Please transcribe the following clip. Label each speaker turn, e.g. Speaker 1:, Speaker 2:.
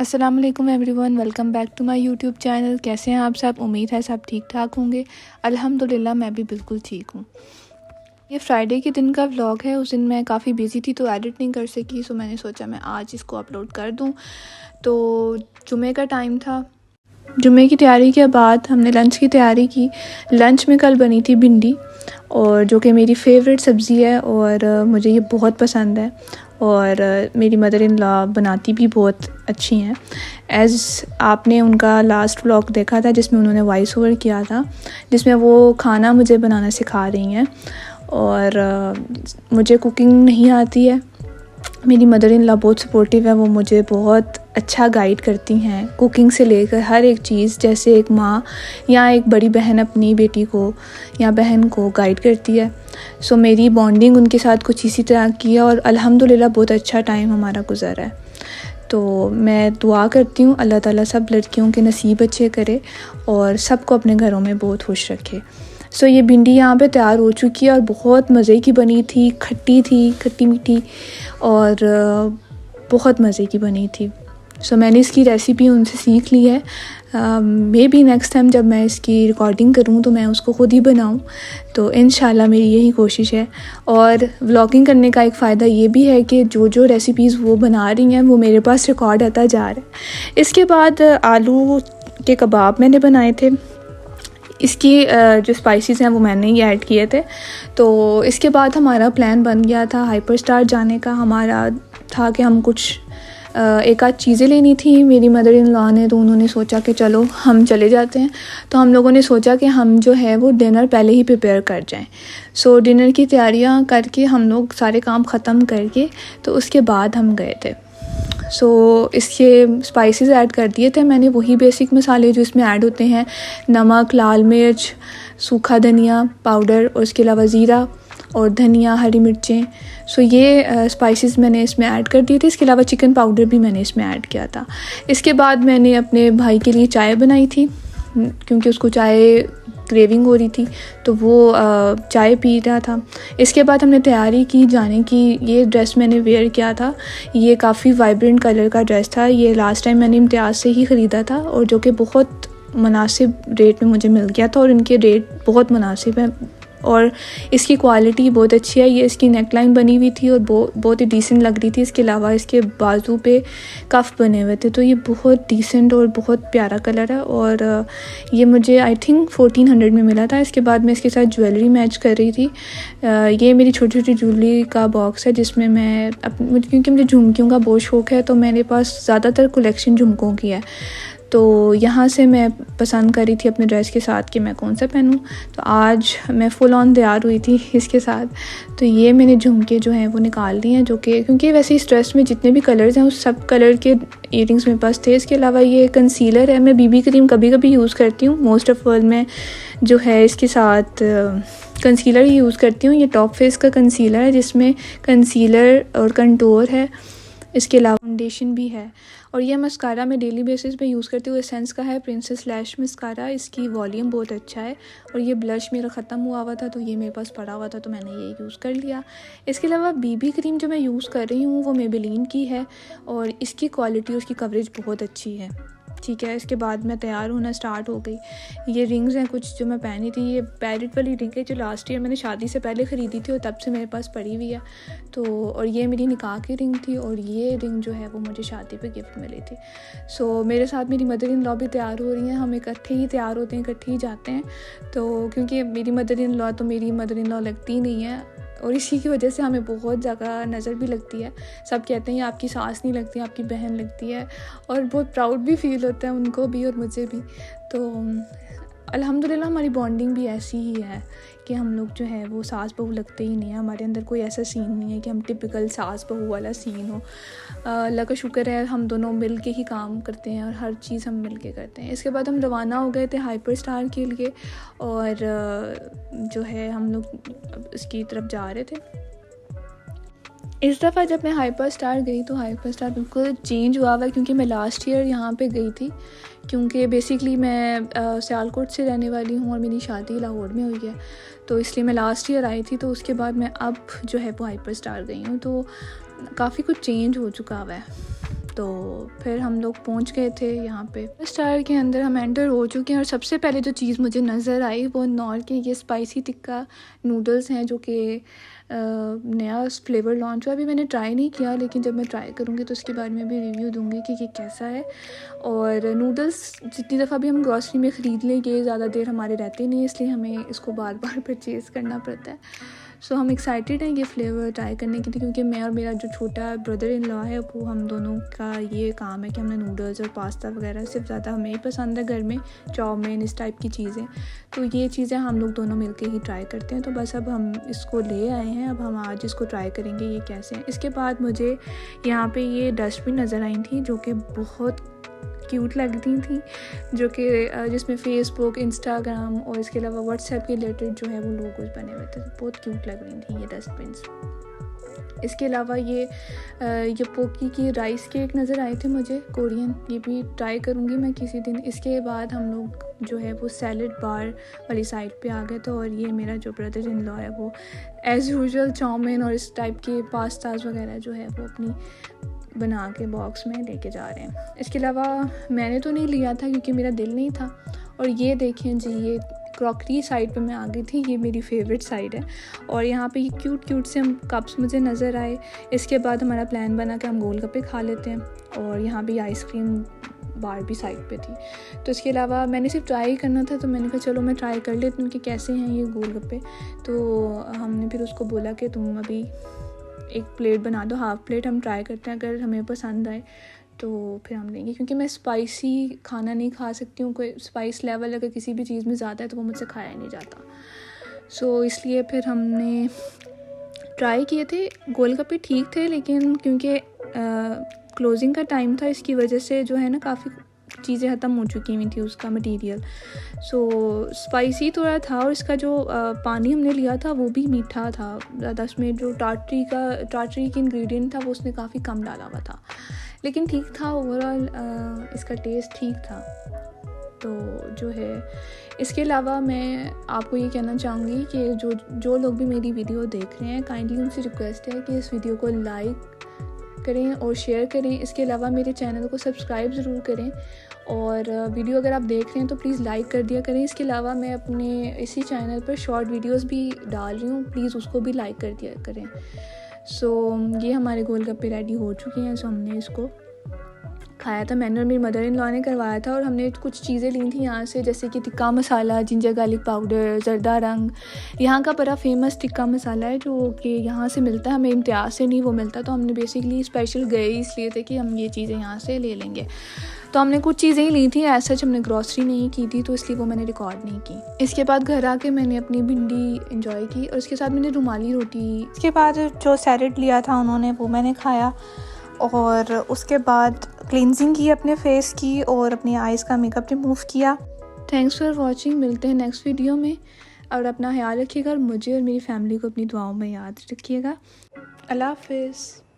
Speaker 1: अस्सलाम वालेकुम everyone, welcome back to my YouTube channel. कैसे हैं आप सब? उम्मीद है सब ठीक ठाक होंगे। अल्हम्दुलिल्लाह मैं भी बिल्कुल ठीक हूँ। ये फ्राइडे के दिन का व्लॉग है। उस दिन मैं काफ़ी बिजी थी तो एडिट नहीं कर सकी, सो मैंने सोचा मैं आज इसको अपलोड कर दूँ। तो जुमे का टाइम था। जुमे की तैयारी के बाद हमने लंच की तैयारी की। लंच में कल बनी थी भिंडी, और जो कि मेरी फेवरेट सब्ज़ी है और मुझे ये बहुत पसंद है। और मेरी मदर इन लॉ बनाती भी बहुत अच्छी हैं। एज़ आपने उनका लास्ट व्लॉग देखा था जिसमें उन्होंने वॉइस ओवर किया था, जिसमें वो खाना मुझे बनाना सिखा रही हैं। और मुझे कुकिंग नहीं आती है। मेरी मदर इन लॉ बहुत सपोर्टिव है, वो मुझे बहुत अच्छा गाइड करती हैं कुकिंग से लेकर हर एक चीज़, जैसे एक माँ या एक बड़ी बहन अपनी बेटी को या बहन को गाइड करती है। सो मेरी बॉन्डिंग उनके साथ कुछ इसी तरह की है और अल्हम्दुलिल्लाह बहुत अच्छा टाइम हमारा गुजरा है। तो मैं दुआ करती हूँ अल्लाह ताला सब लड़कियों के नसीब अच्छे करे और सबको अपने घरों में बहुत खुश रखे। सो ये भिंडी यहाँ पे तैयार हो चुकी है और बहुत मज़े की बनी थी, खट्टी मीठी और बहुत मज़े की बनी थी। सो मैंने इसकी रेसिपी उनसे सीख ली है। मे बी नेक्स्ट टाइम जब मैं इसकी रिकॉर्डिंग करूँ तो मैं उसको ख़ुद ही बनाऊँ, तो इंशाल्लाह मेरी यही कोशिश है। और व्लॉगिंग करने का एक फ़ायदा ये भी है कि जो जो रेसिपीज़ वो बना रही हैं वो मेरे पास रिकॉर्ड आता जा रहा है। इसके बाद आलू के कबाब मैंने बनाए थे। इसकी जो स्पाइसेस हैं वो मैंने ही ऐड किए थे। तो इसके बाद हमारा प्लान बन गया था हाइपर स्टार जाने का। हमारा था कि हम कुछ एक आध चीज़ें लेनी थी मेरी मदर इन लॉ ने, तो उन्होंने सोचा कि चलो हम चले जाते हैं। तो हम लोगों ने सोचा कि हम जो है वो डिनर पहले ही प्रिपेयर कर जाएं। सो डिनर की तैयारियां करके हम लोग सारे काम ख़त्म करके तो उसके बाद हम गए थे। सो इसके स्पाइसेस ऐड कर दिए थे मैंने, वही बेसिक मसाले जो इसमें ऐड होते हैं, नमक, लाल मिर्च, सूखा धनिया पाउडर और उसके अलावा ज़ीरा और धनिया, हरी मिर्चें। सो ये स्पाइसेस मैंने इसमें ऐड कर दिए थे। इसके अलावा चिकन पाउडर भी मैंने इसमें ऐड किया था। इसके बाद मैंने अपने भाई के लिए चाय बनाई थी क्योंकि उसको चाय क्रेविंग हो रही थी, तो वो चाय पी रहा था। इसके बाद हमने तैयारी की जाने की। ये ड्रेस मैंने वेयर किया था, ये काफ़ी वाइब्रेंट कलर का ड्रेस था। ये लास्ट टाइम मैंने इम्तियाज़ से ही ख़रीदा था और जो कि बहुत मुनासिब रेट में मुझे मिल गया था, और इनके रेट बहुत मुनासिब है और इसकी क्वालिटी बहुत अच्छी है। ये इसकी नेकलाइन बनी हुई थी और बहुत ही डिसेंट लग रही थी। इसके अलावा इसके बाजू पे कफ बने हुए थे, तो ये बहुत डिसेंट और बहुत प्यारा कलर है। और ये मुझे आई थिंक 1400 में मिला था। इसके बाद मैं इसके साथ ज्वेलरी मैच कर रही थी। ये मेरी छोटी छोटी ज्वेलरी का बॉक्स है जिसमें मैं क्योंकि मुझे झुमकियों का बहुत शौक़ है, तो मेरे पास ज़्यादातर कलेक्शन झुमकों की है। तो यहाँ से मैं पसंद कर रही थी अपने ड्रेस के साथ कि मैं कौन सा पहनूं। तो आज मैं फ़ुल ऑन तैयार हुई थी इसके साथ। तो ये मैंने झुमके जो हैं वो निकाल दिए हैं, जो कि क्योंकि वैसे इस ड्रेस में जितने भी कलर्स हैं उस सब कलर के ईयरिंग्स मेरे पास थे। इसके अलावा ये कंसीलर है। मैं बीबी क्रीम कभी कभी यूज़ करती हूँ, मोस्ट ऑफ ऑल मैं जो है इसके साथ कंसीलर ही यूज़ करती हूँ। ये टॉप फेस का कंसीलर है जिसमें कंसीलर और कंटूर है। इसके अलावा फाउंडेशन भी है। और ये मस्कारा मैं डेली बेसिस पे यूज़ करती हूँ। एसेंस का है प्रिंसेस लैश मस्कारा। इसकी वॉल्यूम बहुत अच्छा है। और ये ब्लश मेरा ख़त्म हुआ था तो ये मेरे पास पड़ा हुआ था तो मैंने ये यूज़ कर लिया। इसके अलावा बीबी क्रीम जो मैं यूज़ कर रही हूँ वो मेबेलिन की है और इसकी क्वालिटी, उसकी कवरेज बहुत अच्छी है। ठीक है। इसके बाद मैं तैयार होना स्टार्ट हो गई। ये रिंग्स हैं कुछ जो मैं पहनी थी। ये पैरेट वाली रिंग है जो लास्ट ईयर मैंने शादी से पहले ख़रीदी थी और तब से मेरे पास पड़ी हुई है। तो और ये मेरी निकाह की रिंग थी और ये रिंग जो है वो मुझे शादी पे गिफ्ट मिली थी। सो मेरे साथ मेरी मदर इन लॉ भी तैयार हो रही हैं। हम इकट्ठे ही तैयार होते हैं, इकट्ठे ही जाते हैं। तो क्योंकि मेरी मदर इन लॉ तो मेरी मदर इन लॉ लगती ही नहीं है और इसी की वजह से हमें बहुत जगह नज़र भी लगती है। सब कहते हैं आपकी सास नहीं लगती, आपकी बहन लगती है, और बहुत प्राउड भी फील होता है उनको भी और मुझे भी। तो अल्हम्दुलिल्लाह हमारी बॉन्डिंग भी ऐसी ही है कि हम लोग जो है वो सास बहू लगते ही नहीं है। हमारे अंदर कोई ऐसा सीन नहीं है कि हम टिपिकल सास बहू वाला सीन हो। अल्लाह का शुक्र है हम दोनों मिल के ही काम करते हैं और हर चीज़ हम मिल के करते हैं। इसके बाद हम रवाना हो गए थे हाइपर स्टार के लिए और जो है हम लोग इसकी तरफ जा रहे थे। इस दफ़ा जब मैं हाइपर स्टार गई तो हाइपर स्टार बिल्कुल चेंज हुआ हुआ है क्योंकि मैं लास्ट ईयर यहाँ पे गई थी। क्योंकि बेसिकली मैं सियालकोट से रहने वाली हूँ और मेरी शादी लाहौर में हुई है, तो इसलिए मैं लास्ट ईयर आई थी। तो उसके बाद मैं अब जो है वो हाइपर स्टार गई हूँ, तो काफ़ी कुछ चेंज हो चुका हुआ है। तो फिर हम लोग पहुंच गए थे यहाँ पे। स्टार के अंदर हम एंटर हो चुके हैं और सबसे पहले जो चीज़ मुझे नज़र आई वो नॉर के ये स्पाइसी टिक्का नूडल्स हैं, जो कि नया फ्लेवर लॉन्च हुआ। अभी मैंने ट्राई नहीं किया, लेकिन जब मैं ट्राई करूँगी तो उसके बारे में भी रिव्यू दूँगी कि ये कैसा है। और नूडल्स जितनी दफ़ा भी हम ग्रॉसरी में ख़रीद लें, ये ज़्यादा देर हमारे रहते नहीं, इसलिए हमें इसको बार बार परचेज़ करना पड़ता है। सो हम एक्साइटेड हैं ये फ्लेवर ट्राई करने के लिए, क्योंकि मैं और मेरा जो छोटा ब्रदर इन लॉ है वो हम दोनों का ये काम है कि हमने नूडल्स और पास्ता वगैरह सिर्फ ज़्यादा हमें ही पसंद है घर में, चाउमीन इस टाइप की चीज़ें। तो ये चीज़ें हम लोग दोनों मिलके ही ट्राई करते हैं। तो बस अब हम इसको ले आए हैं, अब हम आज इसको ट्राई करेंगे ये कैसे हैं। इसके बाद मुझे यहाँ पे ये डस्टबिन नज़र आई थी जो कि बहुत क्यूट लग रही थी, जो कि जिसमें फेसबुक, इंस्टाग्राम और इसके अलावा व्हाट्सएप के रिलेटेड जो है वो लोगोस बने हुए थे। बहुत क्यूट लग रही थी ये डस्टबिन्स। इसके अलावा ये पोकी की राइस केक नज़र आए थे मुझे कोरियन, ये भी ट्राई करूँगी मैं किसी दिन। इसके बाद हम लोग जो है वो सैलड बार वाली साइड पे आ गए थे, और ये मेरा जो ब्रदर इन लॉ है वो एज़ यूजुअल चाउमीन और इस टाइप के पास्ताज वगैरह जो है वो अपनी बना के बॉक्स में लेके जा रहे हैं। इसके अलावा मैंने तो नहीं लिया था क्योंकि मेरा दिल नहीं था। और ये देखें जी, ये क्रॉकरी साइड पे मैं आ गई थी, ये मेरी फेवरेट साइड है। और यहाँ पे ये क्यूट से हम कप्स मुझे नज़र आए। इसके बाद हमारा प्लान बना कि हम गोलगप्पे खा लेते हैं, और यहाँ भी आइसक्रीम बार भी साइड पे थी। तो इसके अलावा मैंने सिर्फ ट्राई करना था, तो मैंने कहा चलो मैं ट्राई कर लेती हूँ कि कैसे हैं ये गोलगप्पे। तो हमने फिर उसको बोला कि तुम अभी एक प्लेट बना दो, हाफ़ प्लेट हम ट्राई करते हैं, अगर हमें पसंद आए तो फिर हम लेंगे। क्योंकि मैं स्पाइसी खाना नहीं खा सकती हूँ, कोई स्पाइस लेवल अगर किसी भी चीज़ में ज़्यादा है तो वो मुझसे खाया ही नहीं जाता। सो इसलिए फिर हमने ट्राई किए थे। गोलगप्पे ठीक थे, लेकिन क्योंकि क्लोजिंग का टाइम था, इसकी वजह से जो है ना काफ़ी चीज़ें ख़त्म हो चुकी हुई थी उसका मटेरियल। सो स्पाइसी थोड़ा था, और इसका जो पानी हमने लिया था वो भी मीठा था ज़्यादा। उसमें जो टाटरी की इंग्रेडिएंट था वो उसने काफ़ी कम डाला हुआ था, लेकिन ठीक था ओवरऑल, इसका टेस्ट ठीक था। तो जो है इसके अलावा मैं आपको ये कहना चाहूँगी कि जो लोग भी मेरी वीडियो देख रहे हैं, काइंडली उनसे रिक्वेस्ट है कि इस वीडियो को लाइक करें और शेयर करें। इसके अलावा मेरे चैनल को सब्सक्राइब ज़रूर करें, और वीडियो अगर आप देख रहे हैं तो प्लीज़ लाइक कर दिया करें। इसके अलावा मैं अपने इसी चैनल पर शॉर्ट वीडियोस भी डाल रही हूँ, प्लीज़ उसको भी लाइक कर दिया करें। सो ये हमारे गोलगप्पे रेडी हो चुके हैं। सो हमने इसको खाया था, मैंने और मेरी मदर इन लॉ ने करवाया था, और हमने कुछ चीज़ें ली थी यहाँ से, जैसे कि tikka masala, ginger garlic powder, जर्दा रंग। यहाँ का बड़ा फेमस टिक्का मसाला है जो कि यहाँ से मिलता है, हमें इम्तियाज़ से नहीं वो मिलता। तो हमने बेसिकली स्पेशल गए इसलिए थे कि हम ये चीज़ें यहाँ से ले लेंगे। तो हमने कुछ चीज़ें ही ली थी, ऐसा हमने ग्रॉसरी नहीं की थी, तो इसलिए वो मैंने रिकॉर्ड नहीं की। इसके बाद घर आके मैंने अपनी भिंडी इंजॉय की, और इसके साथ मैंने रुमाली रोटी। इसके बाद जो सैलेड लिया था उन्होंने वो मैंने खाया, और उसके बाद क्लींजिंग की अपने फेस की, और अपनी आइज़ का मेकअप रिमूव किया। थैंक्स फॉर वॉचिंग, मिलते हैं नेक्स्ट वीडियो में, और अपना ख्याल रखिएगा, और मुझे और मेरी फैमिली को अपनी दुआओं में याद रखिएगा। अल्लाह हाफ़िज़।